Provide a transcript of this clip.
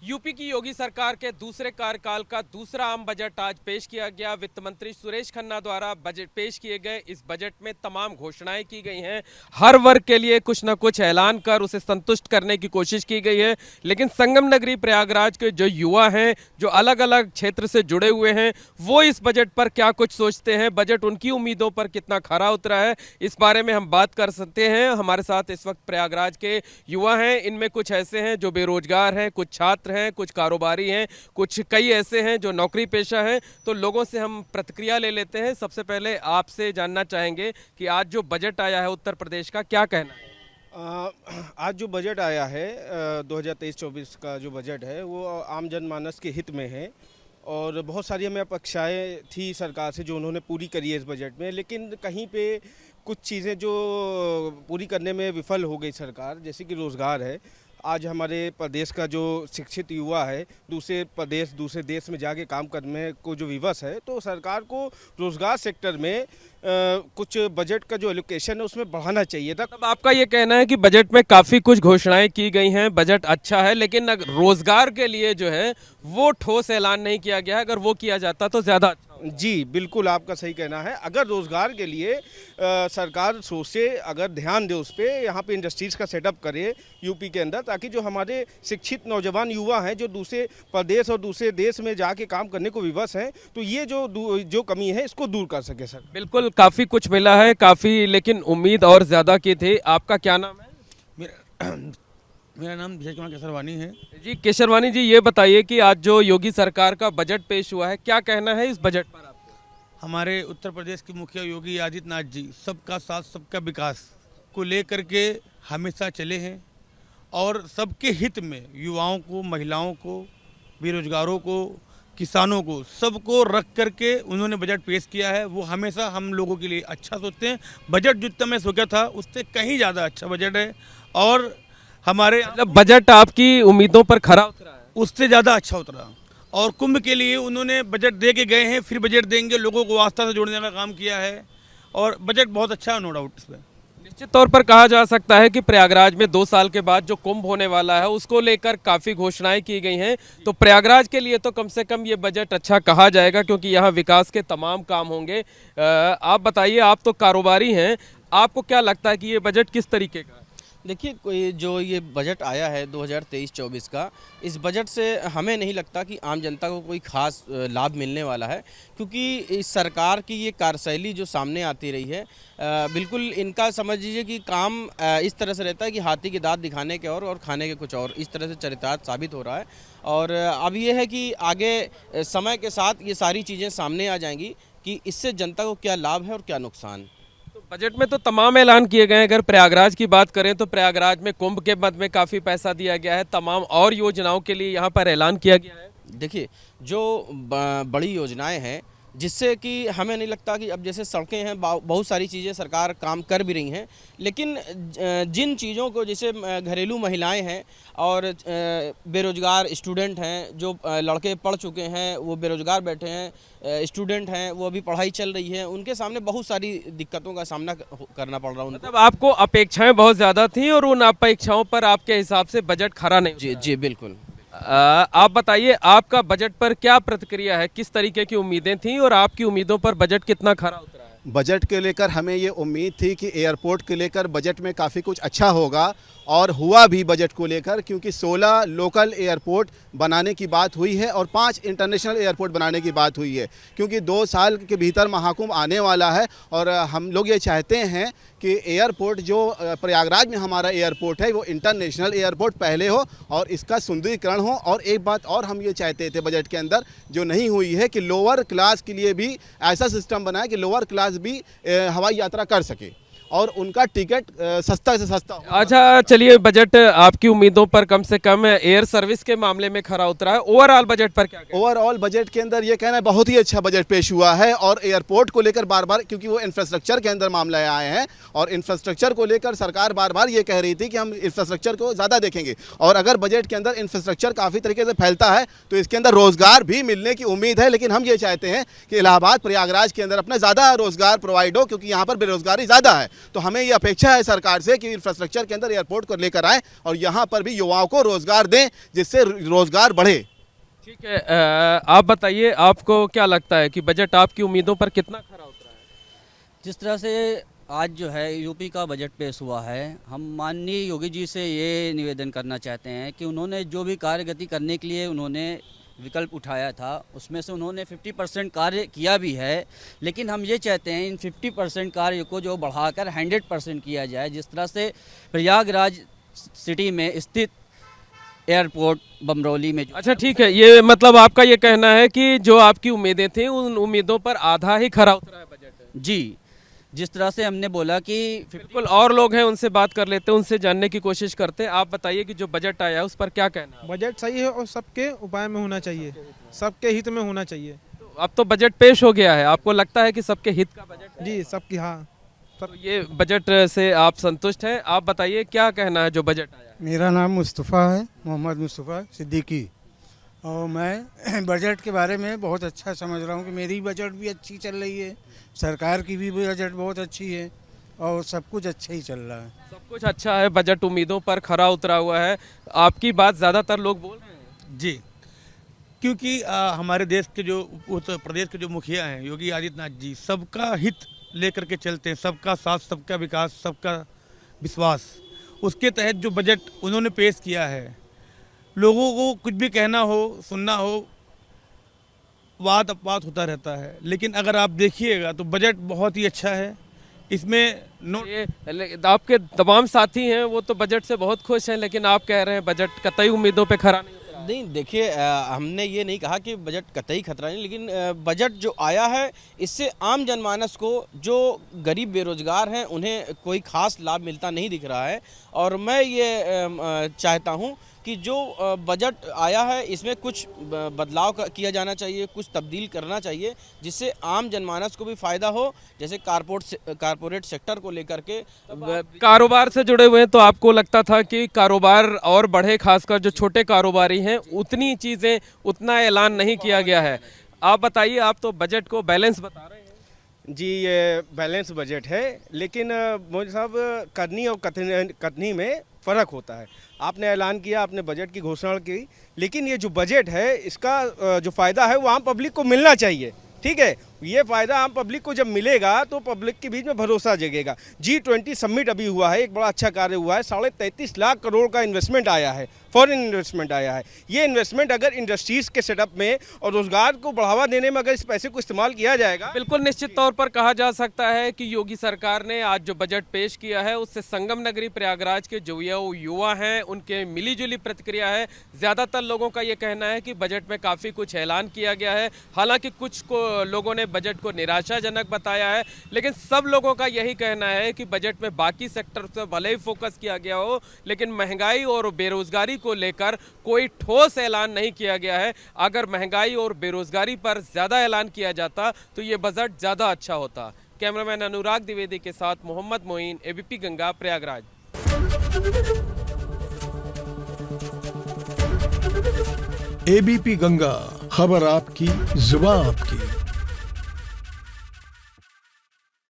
UP की योगी सरकार के दूसरे कार्यकाल का दूसरा आम बजट आज पेश किया गया। वित्त मंत्री सुरेश खन्ना द्वारा बजट पेश किए गए इस बजट में तमाम घोषणाएं की गई हैं। हर वर्ग के लिए कुछ न कुछ ऐलान कर उसे संतुष्ट करने की कोशिश की गई है। लेकिन संगम नगरी प्रयागराज के जो युवा हैं, जो अलग अलग क्षेत्र से जुड़े हुए हैं, वो इस बजट पर क्या कुछ सोचते हैं, बजट उनकी उम्मीदों पर कितना खरा उतरा है, इस बारे में हम बात कर सकते हैं। हमारे साथ इस वक्त प्रयागराज के युवा हैं। इनमें कुछ ऐसे हैं जो बेरोजगार हैं, कुछ छात्र हैं, कुछ कारोबारी हैं, कुछ कई ऐसे हैं जो नौकरी पेशा हैं। तो लोगों से हम प्रतिक्रिया ले लेते हैं। सबसे पहले आपसे जानना चाहेंगे कि आज जो बजट आया है उत्तर प्रदेश का, क्या कहना है? आज जो बजट आया है 2023-24 का जो बजट है वो आम जनमानस के हित में है और बहुत सारी हमें अपेक्षाएं थी सरकार से जो उन्होंने पूरी करी है इस बजट में। लेकिन कहीं पे कुछ चीज़ें जो पूरी करने में विफल हो गई सरकार, जैसे कि रोज़गार है। आज हमारे प्रदेश का जो शिक्षित युवा है दूसरे प्रदेश दूसरे देश में जाके काम करने को जो विवश है, तो सरकार को रोज़गार सेक्टर में कुछ बजट का जो एलोकेशन है उसमें बढ़ाना चाहिए था। तब आपका ये कहना है कि बजट में काफी कुछ घोषणाएं की गई हैं, बजट अच्छा है, लेकिन रोजगार के लिए जो है वो ठोस ऐलान नहीं किया गया है। अगर वो किया जाता तो ज्यादा अच्छा होता। जी बिल्कुल, आपका सही कहना है। अगर रोज़गार के लिए सरकार सोचे, अगर ध्यान दे उस पर, यहाँ पे इंडस्ट्रीज़ का सेटअप करे यूपी के अंदर, ताकि जो हमारे शिक्षित नौजवान युवा हैं जो दूसरे प्रदेश और दूसरे देश में जाके काम करने को विवश हैं, तो ये जो कमी है इसको दूर कर सके सर। बिल्कुल, काफी कुछ मिला है, काफी, लेकिन उम्मीद और ज्यादा की थी। आपका क्या नाम है? मेरा मेरा नाम विजय कुमार केसरवानी है। जी केशरवानी जी, ये बताइए कि आज जो योगी सरकार का बजट पेश हुआ है, क्या कहना है इस बजट पर आपको? हमारे उत्तर प्रदेश के मुखिया योगी आदित्यनाथ जी सबका साथ सबका विकास को लेकर के हमेशा चले हैं और सबके हित में युवाओं को, महिलाओं को, बेरोजगारों को, किसानों को, सबको रख करके उन्होंने बजट पेश किया है। वो हमेशा हम लोगों के लिए अच्छा सोचते हैं। बजट जितना मैं सोचा था उससे कहीं ज़्यादा अच्छा बजट है और हमारे मतलब बजट आपकी उम्मीदों पर खरा उतरा है? उससे ज़्यादा अच्छा उतरा। और कुंभ के लिए उन्होंने बजट दे के गए हैं, फिर बजट देंगे, लोगों को आस्था से जोड़ने का काम किया है और बजट बहुत अच्छा है, नो डाउट इसमें। निश्चित तौर पर कहा जा सकता है कि प्रयागराज में 2 साल के बाद जो कुंभ होने वाला है उसको लेकर काफी घोषणाएं की गई हैं। तो प्रयागराज के लिए तो कम से कम ये बजट अच्छा कहा जाएगा, क्योंकि यहाँ विकास के तमाम काम होंगे। आप बताइए, आप तो कारोबारी हैं, आपको क्या लगता है कि ये बजट किस तरीके का है? देखिए, कोई जो ये बजट आया है 2023-24 का, इस बजट से हमें नहीं लगता कि आम जनता को कोई खास लाभ मिलने वाला है, क्योंकि इस सरकार की ये कार्यशैली जो सामने आती रही है, बिल्कुल इनका समझ लीजिए कि काम इस तरह से रहता है कि हाथी के दांत दिखाने के और खाने के कुछ और, इस तरह से चरितार्थ साबित हो रहा है। और अब ये है कि आगे समय के साथ ये सारी चीज़ें सामने आ जाएंगी कि इससे जनता को क्या लाभ है और क्या नुकसान। बजट में तो तमाम ऐलान किए गए हैं। अगर प्रयागराज की बात करें तो प्रयागराज में कुंभ के मद में काफ़ी पैसा दिया गया है, तमाम और योजनाओं के लिए यहाँ पर ऐलान किया गया है। देखिए, जो बड़ी योजनाएं हैं जिससे कि हमें नहीं लगता कि अब जैसे सड़कें हैं, बहुत सारी चीज़ें सरकार काम कर भी रही हैं, लेकिन जिन चीज़ों को, जैसे घरेलू महिलाएं हैं और बेरोजगार स्टूडेंट हैं, जो लड़के पढ़ चुके हैं वो बेरोजगार बैठे हैं, स्टूडेंट हैं वो अभी पढ़ाई चल रही है, उनके सामने बहुत सारी दिक्कतों का सामना करना पड़ रहा है उनको। मतलब आपको अपेक्षाएं बहुत ज़्यादा थी और उन अपेक्षाओं पर आपके हिसाब से बजट खरा नहीं जी जी बिल्कुल। आप बताइए, आपका बजट पर क्या प्रतिक्रिया है, किस तरीके की उम्मीदें थी और आपकी उम्मीदों पर बजट कितना खरा उतरा है? बजट के लेकर हमें ये उम्मीद थी कि एयरपोर्ट के लेकर बजट में काफ़ी कुछ अच्छा होगा और हुआ भी बजट को लेकर, क्योंकि 16 लोकल एयरपोर्ट बनाने की बात हुई है और 5 इंटरनेशनल एयरपोर्ट बनाने की बात हुई है, क्योंकि 2 साल के भीतर महाकुंभ आने वाला है और हम लोग ये चाहते हैं कि एयरपोर्ट जो प्रयागराज में हमारा एयरपोर्ट है वो इंटरनेशनल एयरपोर्ट पहले हो और इसका सुंदरीकरण हो। और एक बात और हम ये चाहते थे बजट के अंदर जो नहीं हुई है कि लोअर क्लास के लिए भी ऐसा सिस्टम बनाए कि लोअर क्लास भी हवाई यात्रा कर सके और उनका टिकट सस्ता से सस्ता हो। अच्छा चलिए, बजट आपकी उम्मीदों पर कम से कम एयर सर्विस के मामले में खरा उतरा है। ओवरऑल बजट पर क्या कहना? ओवरऑल बजट के अंदर ये कहना है बहुत ही अच्छा बजट पेश हुआ है और एयरपोर्ट को लेकर बार बार, क्योंकि वो इंफ्रास्ट्रक्चर के अंदर मामले आए हैं और इंफ्रास्ट्रक्चर को लेकर सरकार बार बार ये कह रही थी कि हम इंफ्रास्ट्रक्चर को ज़्यादा देखेंगे और अगर बजट के अंदर इंफ्रास्ट्रक्चर काफ़ी तरीके से फैलता है तो इसके अंदर रोज़गार भी मिलने की उम्मीद है। लेकिन हम ये चाहते हैं कि इलाहाबाद प्रयागराज के अंदर अपना ज़्यादा रोज़गार प्रोवाइड हो, क्योंकि यहाँ पर बेरोज़गारी ज़्यादा है तो हमें ये अपेक्षा है सरकार से कि इंफ्रास्ट्रक्चर के अंदर एयरपोर्ट को लेकर आए और यहाँ पर भी युवाओं को रोजगार दें, जिससे रोजगार बढ़े। ठीक है, आप बताइए, आपको क्या लगता है कि बजट आपकी उम्मीदों पर कितना खरा उतरा है? जिस तरह से आज जो है यूपी का बजट पेश हुआ है, हम माननीय योगी जी से ये निवेदन करना चाहते हैं कि उन्होंने जो भी कार्यगति करने के लिए उन्होंने विकल्प उठाया था, उसमें से उन्होंने 50% कार्य किया भी है, लेकिन हम ये चाहते हैं इन 50% कार्य को जो बढ़ाकर 100% किया जाए। जिस तरह से प्रयागराज सिटी में स्थित एयरपोर्ट बमरौली में अच्छा ठीक है, ये मतलब आपका ये कहना है कि जो आपकी उम्मीदें थी उन उम्मीदों पर आधा ही खरा उतरा है बजट? जी, जिस तरह से हमने बोला कि बिल्कुल, और लोग हैं उनसे बात कर लेते हैं, उनसे जानने की कोशिश करते हैं। आप बताइए कि जो बजट आया है उस पर क्या कहना है? बजट सही है और सबके उपाय में होना चाहिए, सबके हित में होना चाहिए। अब तो बजट पेश हो गया है, आपको लगता है कि सबके हित का बजट है? जी सबकी, हाँ तो ये बजट से आप संतुष्ट हैं? आप बताइए क्या कहना है जो बजट आया है? मेरा नाम मुस्तफ़ा है, मोहम्मद मुस्तफ़ा सिद्दीकी, और मैं बजट के बारे में बहुत अच्छा समझ रहा हूँ कि मेरी बजट भी अच्छी चल रही है, सरकार की भी बजट बहुत अच्छी है और सब कुछ अच्छा ही चल रहा है। सब कुछ अच्छा है, बजट उम्मीदों पर खरा उतरा हुआ है। आपकी बात ज़्यादातर लोग बोल रहे हैं। जी, क्योंकि हमारे देश के जो उत्तर प्रदेश के जो मुखिया हैं योगी आदित्यनाथ जी, सबका हित लेकर के चलते हैं, सबका साथ, सबका विकास, सबका विश्वास। उसके तहत जो बजट उन्होंने पेश किया है, लोगों को कुछ भी कहना हो, सुनना हो, वाद अपवाद होता रहता है, लेकिन अगर आप देखिएगा तो बजट बहुत ही अच्छा है। इसमें आपके तमाम साथी हैं वो तो बजट से बहुत खुश हैं, लेकिन आप कह रहे हैं बजट कतई उम्मीदों पे खरा नहीं उतरा। नहीं, देखिए, हमने ये नहीं कहा कि बजट कतई खतरा नहीं, लेकिन बजट जो आया है इससे आम जनमानस को, जो गरीब बेरोजगार हैं, उन्हें कोई खास लाभ मिलता नहीं दिख रहा है। और मैं ये चाहता हूं कि जो बजट आया है इसमें कुछ बदलाव किया जाना चाहिए, कुछ तब्दील करना चाहिए, जिससे आम जनमानस को भी फ़ायदा हो। जैसे कारपोरेट सेक्टर को लेकर के कारोबार से जुड़े हुए हैं, तो आपको लगता था कि कारोबार और बढ़े, खासकर जो छोटे कारोबारी हैं, उतनी चीज़ें, उतना ऐलान नहीं किया गया है। आप बताइए, आप तो बजट को बैलेंस बता रहे हैं। जी, ये बैलेंस बजट है, लेकिन मोदी साहब, करनी और कथनी में फ़र्क होता है। आपने ऐलान किया, आपने बजट की घोषणा की, लेकिन ये जो बजट है इसका जो फ़ायदा है वो आम पब्लिक को मिलना चाहिए। ठीक है, ये फ़ायदा आम पब्लिक को जब मिलेगा तो पब्लिक के बीच में भरोसा जगेगा। G20 समिट अभी हुआ है, एक बड़ा अच्छा कार्य हुआ है, 33.5 लाख करोड़ का इन्वेस्टमेंट आया है, फॉरेन इन्वेस्टमेंट आया है। ये इन्वेस्टमेंट अगर इंडस्ट्रीज़ के सेटअप में और रोजगार को बढ़ावा देने में अगर इस पैसे को इस्तेमाल किया जाएगा, बिल्कुल निश्चित तौर पर कहा जा सकता है कि योगी सरकार ने आज जो बजट पेश किया है उससे संगम नगरी प्रयागराज के जो युवा हैं उनके मिलीजुली प्रतिक्रिया है। ज़्यादातर लोगों का ये कहना है कि बजट में काफ़ी कुछ ऐलान किया गया है, हालांकि कुछ लोगों ने बजट को निराशाजनक बताया है, लेकिन सब लोगों का यही कहना है कि बजट में बाकी सेक्टर पर भले ही फोकस किया गया हो, लेकिन महंगाई और बेरोजगारी को लेकर कोई ठोस ऐलान नहीं किया गया है। अगर महंगाई और बेरोजगारी पर ज़्यादा ऐलान किया जाता तो ये बजट ज़्यादा अच्छा होता। कैमरामैन अनुराग द्विवेदी के साथ मोहम्मद मोइन, एबीपी गंगा, प्रयागराज। एबीपी गंगा, खबर आपकी, जुबान आपकी।